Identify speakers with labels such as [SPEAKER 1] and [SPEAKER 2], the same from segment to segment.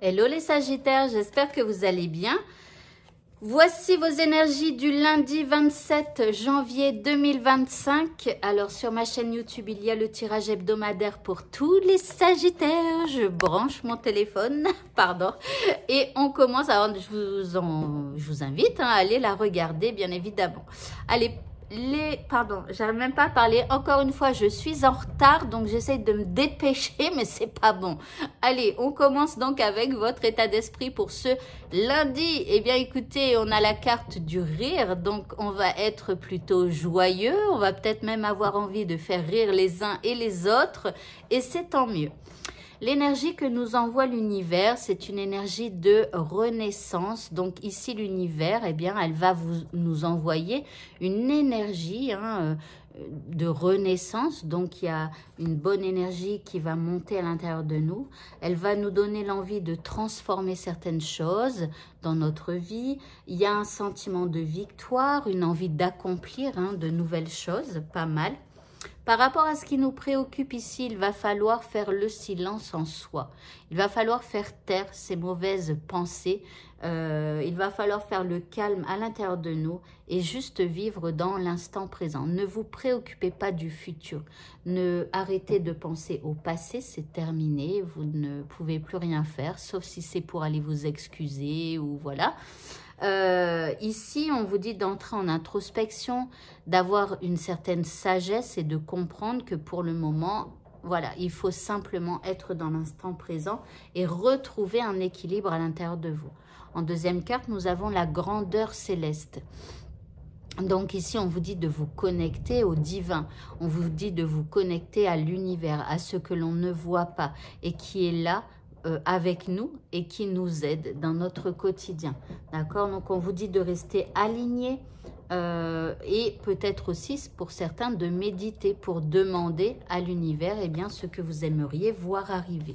[SPEAKER 1] Hello les Sagittaires, j'espère que vous allez bien. Voici vos énergies du lundi 27 janvier 2025. Alors sur ma chaîne YouTube, il y a le tirage hebdomadaire pour tous les Sagittaires. Je branche mon téléphone, pardon. Et on commence, alors je vous invite à aller la regarder bien évidemment. Allez. Pardon, j'arrive même pas à parler. Encore une fois, je suis en retard, donc j'essaie de me dépêcher, mais c'est pas bon. Allez, on commence donc avec votre état d'esprit pour ce lundi. Eh bien, écoutez, on a la carte du rire, donc on va être plutôt joyeux. On va peut-être même avoir envie de faire rire les uns et les autres, et c'est tant mieux. L'énergie que nous envoie l'univers, c'est une énergie de renaissance. Donc ici, l'univers, eh bien, elle va nous envoyer une énergie de renaissance. Donc il y a une bonne énergie qui va monter à l'intérieur de nous. Elle va nous donner l'envie de transformer certaines choses dans notre vie. Il y a un sentiment de victoire, une envie d'accomplir de nouvelles choses, pas mal. Par rapport à ce qui nous préoccupe ici, il va falloir faire le silence en soi. Il va falloir faire taire ces mauvaises pensées. Il va falloir faire le calme à l'intérieur de nous et juste vivre dans l'instant présent. Ne vous préoccupez pas du futur. Ne arrêtez de penser au passé, c'est terminé. Vous ne pouvez plus rien faire, sauf si c'est pour aller vous excuser ou voilà. Ici, on vous dit d'entrer en introspection, d'avoir une certaine sagesse et de comprendre que pour le moment, voilà, il faut simplement être dans l'instant présent et retrouver un équilibre à l'intérieur de vous. En deuxième carte, nous avons la grandeur céleste. Donc ici, on vous dit de vous connecter au divin. On vous dit de vous connecter à l'univers, à ce que l'on ne voit pas et qui est là avec nous et qui nous aide dans notre quotidien. D'accord? Donc, on vous dit de rester aligné et peut-être aussi, pour certains, de méditer pour demander à l'univers ce que vous aimeriez voir arriver.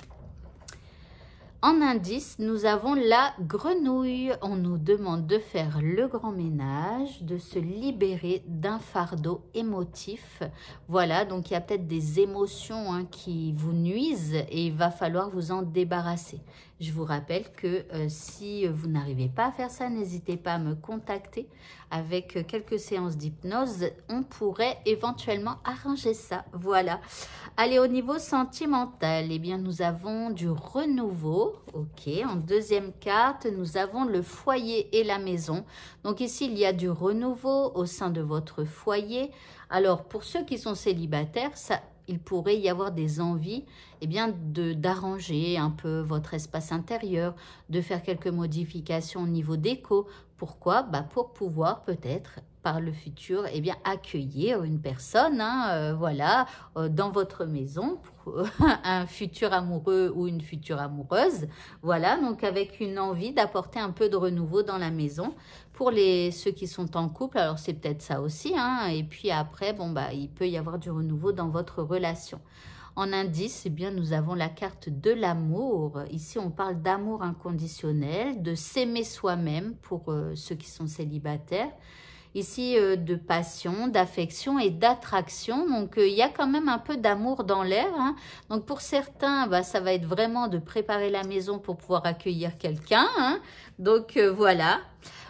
[SPEAKER 1] En indice, nous avons la grenouille. On nous demande de faire le grand ménage, de se libérer d'un fardeau émotif. Voilà, donc il y a peut-être des émotions qui vous nuisent et il va falloir vous en débarrasser. Je vous rappelle que si vous n'arrivez pas à faire ça, n'hésitez pas à me contacter. Avec quelques séances d'hypnose, on pourrait éventuellement arranger ça. Voilà. Allez, au niveau sentimental, eh bien, nous avons du renouveau. Ok, en deuxième carte, nous avons le foyer et la maison. Donc ici, il y a du renouveau au sein de votre foyer. Alors, pour ceux qui sont célibataires, il pourrait y avoir des envies d'arranger un peu votre espace intérieur, de faire quelques modifications au niveau déco. Pourquoi? Pour pouvoir peut-être par le futur accueillir une personne dans votre maison, un futur amoureux ou une future amoureuse. Voilà, donc avec une envie d'apporter un peu de renouveau dans la maison. Pour ceux qui sont en couple, alors c'est peut-être ça aussi. Et puis après, il peut y avoir du renouveau dans votre relation. En indice, nous avons la carte de l'amour. Ici, on parle d'amour inconditionnel, de s'aimer soi-même pour ceux qui sont célibataires. Ici, de passion, d'affection et d'attraction. Donc, il y a quand même un peu d'amour dans l'air. Donc, pour certains, ça va être vraiment de préparer la maison pour pouvoir accueillir quelqu'un. Donc, voilà.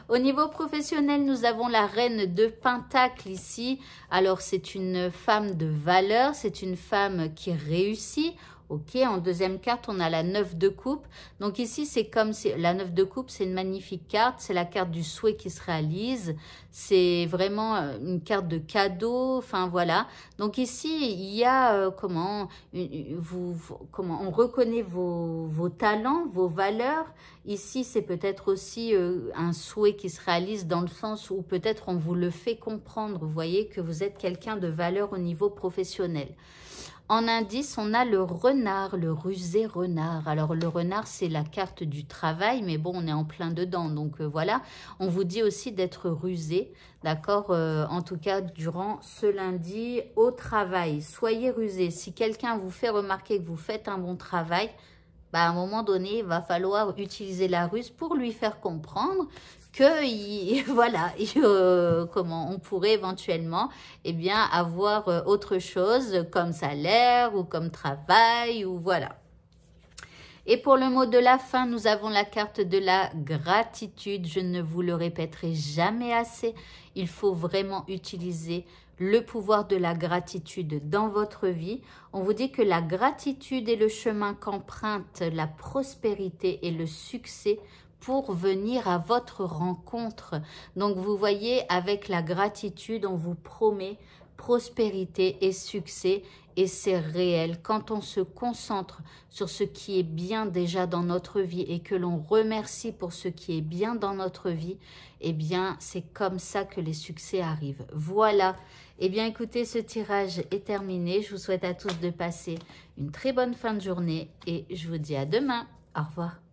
[SPEAKER 1] Au niveau professionnel, nous avons la reine de Pentacle ici. Alors, c'est une femme de valeur, c'est une femme qui réussit. Ok, en deuxième carte, on a la 9 de coupe. Donc ici, c'est comme la 9 de coupe, c'est une magnifique carte. C'est la carte du souhait qui se réalise. C'est vraiment une carte de cadeau. Enfin, voilà. Donc ici, il y a comment on reconnaît vos talents, vos valeurs. Ici, c'est peut-être aussi un souhait qui se réalise dans le sens où peut-être on vous le fait comprendre. Vous voyez que vous êtes quelqu'un de valeur au niveau professionnel. En indice, on a le renard, le rusé renard. Alors, le renard, c'est la carte du travail, mais bon, on est en plein dedans. Donc, voilà, on vous dit aussi d'être rusé, d'accord? En tout cas, durant ce lundi, au travail, soyez rusé. Si quelqu'un vous fait remarquer que vous faites un bon travail, à un moment donné, il va falloir utiliser la ruse pour lui faire comprendre que voilà, comment on pourrait éventuellement avoir autre chose comme salaire ou comme travail ou voilà. Et pour le mot de la fin, nous avons la carte de la gratitude. Je ne vous le répéterai jamais assez. Il faut vraiment utiliser le pouvoir de la gratitude dans votre vie. On vous dit que la gratitude est le chemin qu'emprunte la prospérité et le succès pour venir à votre rencontre. Donc vous voyez, avec la gratitude, on vous promet prospérité et succès, et c'est réel. Quand on se concentre sur ce qui est bien déjà dans notre vie et que l'on remercie pour ce qui est bien dans notre vie, eh bien c'est comme ça que les succès arrivent. Voilà. Eh bien écoutez, ce tirage est terminé. Je vous souhaite à tous de passer une très bonne fin de journée et je vous dis à demain. Au revoir.